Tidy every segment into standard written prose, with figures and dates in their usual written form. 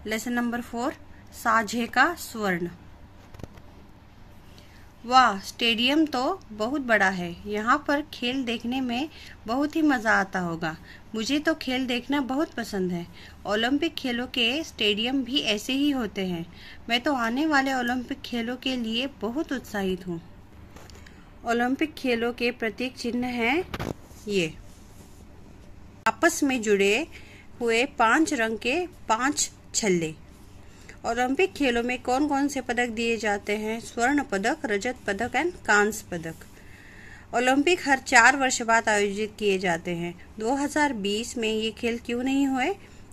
Lesson number 4, साझे का स्वर्ण। वाह, स्टेडियम तो बहुत बड़ा है। यहाँ पर खेल देखने में बहुत ही मज़ा आता होगा। मुझे तो खेल देखना बहुत पसंद है। ओलंपिक खेलों के स्टेडियम भी ऐसे ही होते हैं। मैं तो आने वाले ओलंपिक खेलों के लिए बहुत उत्साहित हूँ। ओलंपिक खेलों के प्रतीक चिन्ह हैं ये। आपस में जुड़े हुए 5 रंग के 5 छल्ले। ओलंपिक खेलों में कौन कौन से पदक दिए जाते हैं? स्वर्ण पदक, रजत पदक एंड कांस्य पदक। ओलंपिक हर 4 वर्ष बाद आयोजित किए जाते हैं। 2020 में ये खेल क्यों नहीं हुए?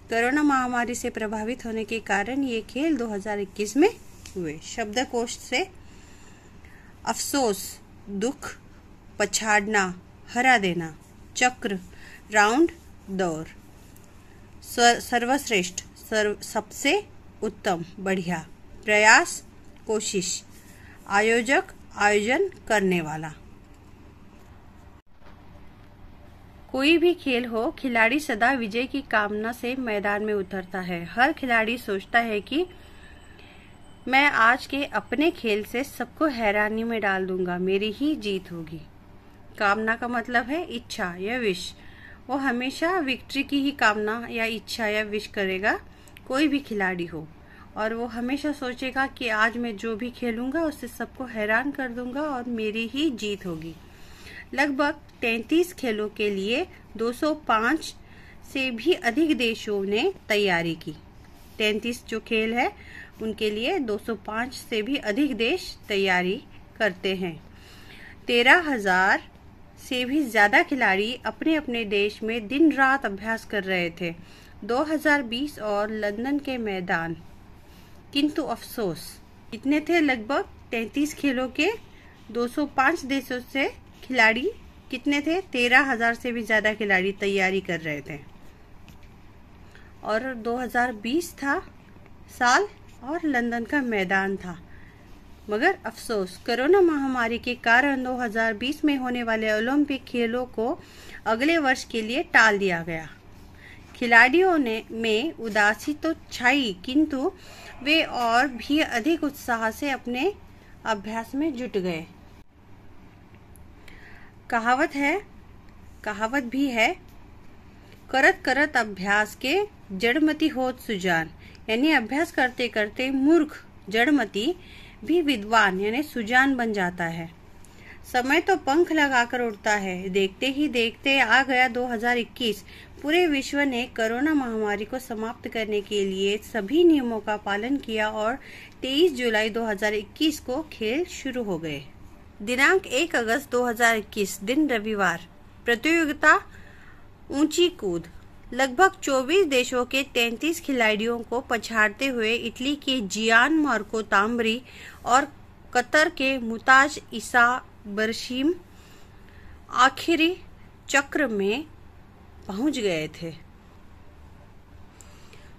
कोरोना महामारी से प्रभावित होने के कारण ये खेल 2021 में हुए। शब्दकोश से अफसोस, दुख, पछाड़ना, हरा देना, चक्र, राउंड, दौर। सर्वश्रेष्ठ, सबसे उत्तम, बढ़िया, प्रयास, कोशिश, आयोजक, आयोजन करने वाला। कोई भी खेल हो, खिलाड़ी सदा विजय की कामना से मैदान में उतरता है। हर खिलाड़ी सोचता है कि मैं आज के अपने खेल से सबको हैरानी में डाल दूंगा, मेरी ही जीत होगी। कामना का मतलब है इच्छा या विश। वो हमेशा विक्ट्री की ही कामना या इच्छा या विश करेगा, कोई भी खिलाड़ी हो, और वो हमेशा सोचेगा कि आज मैं जो भी खेलूंगा उससे सबको हैरान कर दूंगा और मेरी ही जीत होगी। लगभग 33 खेलों के लिए 205 से भी अधिक देशों ने तैयारी की। 33 जो खेल है उनके लिए 205 से भी अधिक देश तैयारी करते हैं। 13,000 से भी ज्यादा खिलाड़ी अपने अपने देश में दिन रात अभ्यास कर रहे थे। 2020 और लंदन के मैदान, किंतु अफसोस कितने थे? लगभग 33 खेलों के 205 देशों से खिलाड़ी कितने थे? 13,000 से भी ज्यादा खिलाड़ी तैयारी कर रहे थे। और 2020 था साल और लंदन का मैदान था। मगर अफसोस, कोरोना महामारी के कारण 2020 में होने वाले ओलंपिक खेलों को अगले वर्ष के लिए टाल दिया गया। खिलाड़ियों में उदासी तो छाई, किंतु वे और भी अधिक उत्साह से अपने अभ्यास में जुट गए। कहावत भी है, करत करत अभ्यास के जड़मती होत सुजान। यानी अभ्यास करते करते मूर्ख जड़मती भी विद्वान यानी सुजान बन जाता है। समय तो पंख लगाकर उड़ता है। देखते ही देखते आ गया 2021। पूरे विश्व ने कोरोना महामारी को समाप्त करने के लिए सभी नियमों का पालन किया और 23 जुलाई 2021 को खेल शुरू हो गए। दिनांक 1 अगस्त 2021 दिन रविवार। प्रतियोगिता ऊंची कूद। लगभग 24 देशों के 33 खिलाड़ियों को पछाड़ते हुए इटली के जियान मार्को ताम्बरी और कतर के मुताज ईसा बरशीम आखिरी चक्र में पहुंच गए थे।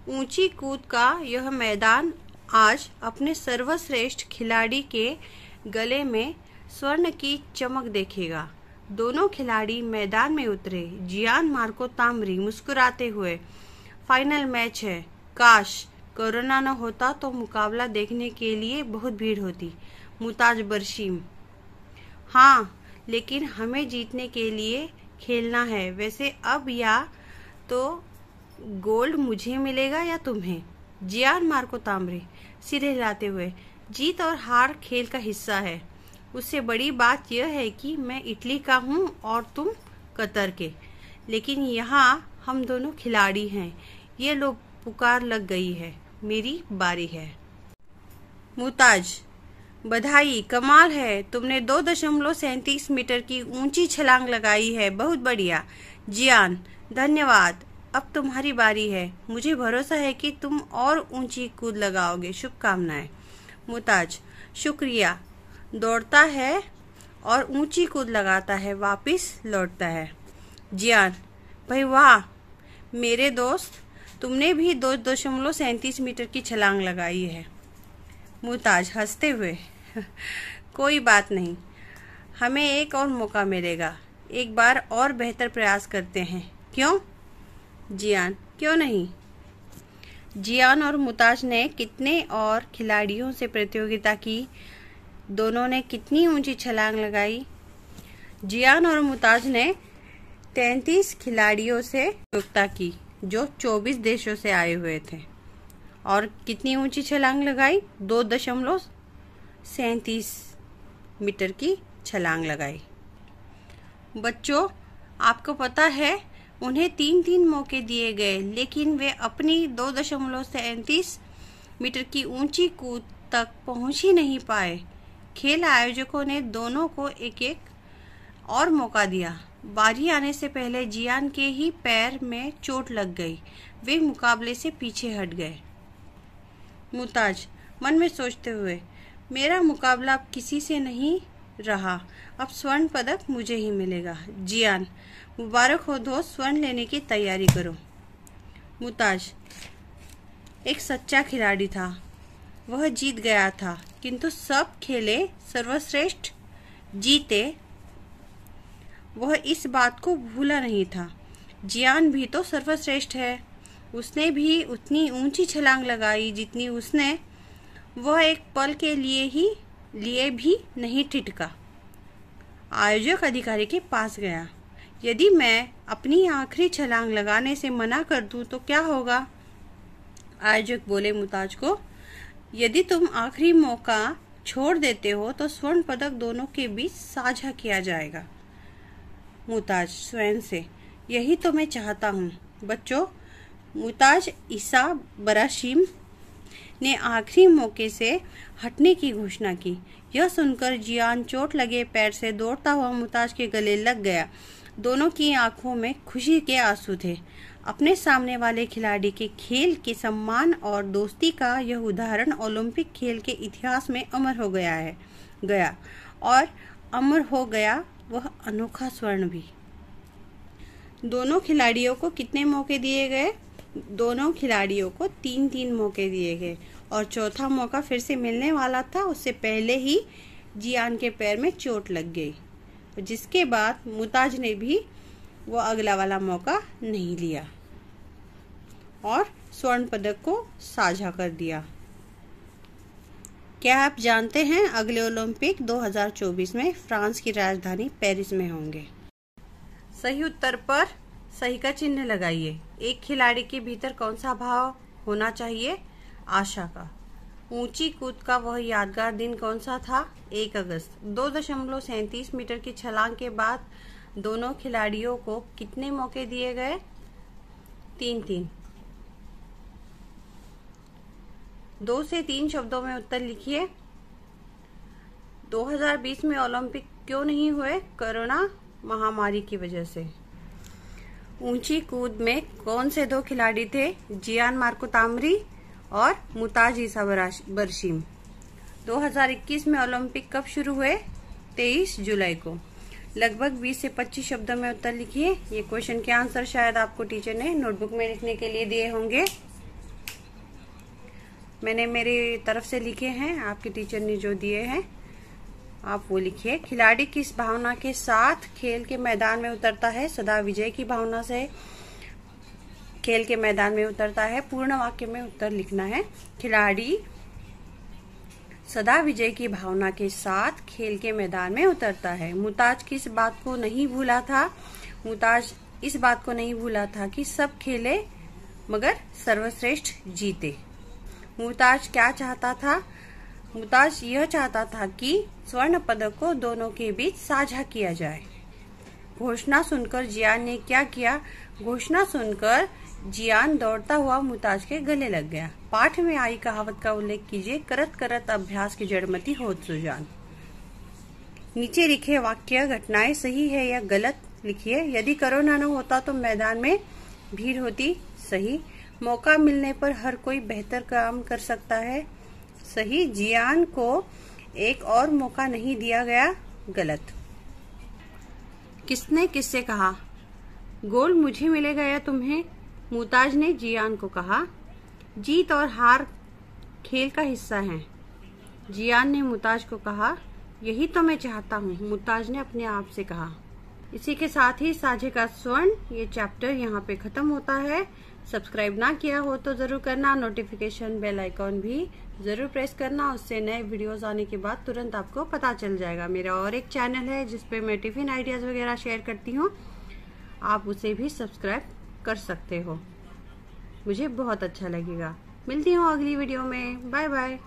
ऊंची कूद का यह मैदान आज अपने सर्वश्रेष्ठ खिलाड़ी के गले में स्वर्ण की चमक देखेगा। दोनों खिलाड़ी मैदान में उतरे। जियान मार्को ताम्बरी मुस्कुराते हुए, फाइनल मैच है, काश कोरोना न होता तो मुकाबला देखने के लिए बहुत भीड़ होती। मुताज बरशीम, हाँ, लेकिन हमें जीतने के लिए खेलना है। वैसे अब या तो गोल्ड मुझे मिलेगा या तुम्हें। जियान मार्को ताम्बरी सिर हिलाते हुए, जीत और हार खेल का हिस्सा है। उससे बड़ी बात यह है कि मैं इटली का हूँ और तुम कतर के, लेकिन यहाँ हम दोनों खिलाड़ी हैं। ये लो, पुकार लग गई है, मेरी बारी है। मुताज, बधाई, कमाल है, तुमने 2.37 मीटर की ऊंची छलांग लगाई है, बहुत बढ़िया। जियान, धन्यवाद, अब तुम्हारी बारी है। मुझे भरोसा है कि तुम और ऊंची कूद लगाओगे, शुभकामनाएं। मुताज, शुक्रिया। दौड़ता है और ऊंची कूद लगाता है, वापस लौटता है। जियान, भाई वाह मेरे दोस्त, तुमने भी 2.37 मीटर की छलांग लगाई है। मुताज हंसते हुए, कोई बात नहीं, हमें एक और मौका मिलेगा, एक बार और बेहतर प्रयास करते हैं, क्यों? जियान, क्यों नहीं। जियान और मुमताज ने कितने और खिलाड़ियों से प्रतियोगिता की? दोनों ने कितनी ऊंची छलांग लगाई? जियान और मुमताज ने 33 खिलाड़ियों से प्रतियोगिता की जो 24 देशों से आए हुए थे और कितनी ऊंची छलांग लगाई? 2.37 मीटर की छलांग लगाई। बच्चों, आपको पता है उन्हें 3 मौके दिए गए, लेकिन वे अपनी 2.37 मीटर की ऊंची कूद तक पहुंच ही नहीं पाए। खेल आयोजकों ने दोनों को एक एक और मौका दिया। बारी आने से पहले जियान के ही पैर में चोट लग गई। वे मुकाबले से पीछे हट गए। मुमताज मन में सोचते हुए, मेरा मुकाबला अब किसी से नहीं रहा, अब स्वर्ण पदक मुझे ही मिलेगा। जियान, मुबारक हो दोस्त, स्वर्ण लेने की तैयारी करो। मुमताज एक सच्चा खिलाड़ी था, वह जीत गया था, किंतु सब खेले सर्वश्रेष्ठ जीते, वह इस बात को भूला नहीं था। जियान भी तो सर्वश्रेष्ठ है, उसने भी उतनी ऊंची छलांग लगाई जितनी उसने। वह एक पल के लिए भी नहीं ठिठका। आयोजक अधिकारी के पास गया। यदि मैं अपनी आखिरी छलांग लगाने से मना कर दूं तो क्या होगा? आयोजक बोले मुमताज को, यदि तुम आखिरी मौका छोड़ देते हो तो स्वर्ण पदक दोनों के बीच साझा किया जाएगा। मुमताज स्वयं से, यही तो मैं चाहता हूँ। बच्चों, मुमताज ईसा बराशिम ने आखिरी मौके से हटने की घोषणा की। यह सुनकर जियान चोट लगे पैर से दौड़ता हुआ मुमताज के गले लग गया। दोनों की आंखों में खुशी के आंसू थे। अपने सामने वाले खिलाड़ी के खेल के सम्मान और दोस्ती का यह उदाहरण ओलंपिक खेल के इतिहास में अमर हो गया और अमर हो गया वह अनोखा स्वर्ण भी। दोनों खिलाड़ियों को कितने मौके दिए गए? दोनों खिलाड़ियों को 3 मौके दिए गए और चौथा मौका फिर से मिलने वाला था। उससे पहले ही जियान के पैर में चोट लग गई, जिसके बाद मुमताज ने भी वो अगला वाला मौका नहीं लिया और स्वर्ण पदक को साझा कर दिया। क्या आप जानते हैं अगले ओलंपिक 2024 में फ्रांस की राजधानी पेरिस में होंगे? सही उत्तर पर सही का चिन्ह लगाइए। एक खिलाड़ी के भीतर कौन सा भाव होना चाहिए? आशा का। ऊंची कूद का वह यादगार दिन कौन सा था? 1 अगस्त। 2.37 मीटर की छलांग के बाद दोनों खिलाड़ियों को कितने मौके दिए गए? 3। 2 से 3 शब्दों में उत्तर लिखिए। 2020 में ओलंपिक क्यों नहीं हुए? कोरोना महामारी की वजह से। ऊंची कूद में कौन से 2 खिलाड़ी थे? जियान मार्को तामरी और मुमताज ईसा बराशिम। 2021 में ओलंपिक कब शुरू हुए? 23 जुलाई को। लगभग 20 से 25 शब्दों में उत्तर लिखिए। ये क्वेश्चन के आंसर शायद आपको टीचर ने नोटबुक में लिखने के लिए दिए होंगे। मैंने मेरी तरफ से लिखे हैं, आपके टीचर ने जो दिए हैं आप वो लिखिए। खिलाड़ी किस भावना के साथ खेल के मैदान में उतरता है? सदा विजय की भावना से खेल के मैदान में उतरता है। पूर्ण वाक्य में उत्तर लिखना है। खिलाड़ी सदा विजय की भावना के साथ खेल के मैदान में उतरता है। मुमताज किस बात को नहीं भूला था? मुमताज इस बात को नहीं भूला था कि सब खेले मगर सर्वश्रेष्ठ जीते। मुमताज क्या चाहता था? मुमताज यह चाहता था कि स्वर्ण पदक को दोनों के बीच साझा किया जाए। घोषणा सुनकर जियान ने क्या किया? घोषणा सुनकर जियान दौड़ता हुआ मुमताज के गले लग गया। पाठ में आई कहावत का उल्लेख कीजिए। करत करत अभ्यास की जड़मति होत सुजान। नीचे लिखे वाक्य घटनाएं सही है या गलत लिखिए। यदि कोरोना न होता तो मैदान में भीड़ होती। सही। मौका मिलने पर हर कोई बेहतर काम कर सकता है। सही। जियान को एक और मौका नहीं दिया गया। गलत। किसने किससे कहा? गोल्ड मुझे मिलेगा या तुम्हें? मुमताज ने जियान को कहा। जीत और हार खेल का हिस्सा है। जियान ने मुमताज को कहा, यही तो मैं चाहता हूँ। मुमताज ने अपने आप से कहा। इसी के साथ ही साझे का स्वर्ण ये चैप्टर यहाँ पे खत्म होता है। सब्सक्राइब ना किया हो तो जरूर करना, नोटिफिकेशन बेल आइकॉन भी जरूर प्रेस करना, उससे नए वीडियोस आने के बाद तुरंत आपको पता चल जाएगा। मेरा और एक चैनल है जिसपे मैं टिफिन आइडियाज वगैरह शेयर करती हूँ, आप उसे भी सब्सक्राइब कर सकते हो, मुझे बहुत अच्छा लगेगा। मिलती हूँ अगली वीडियो में, बाय बाय।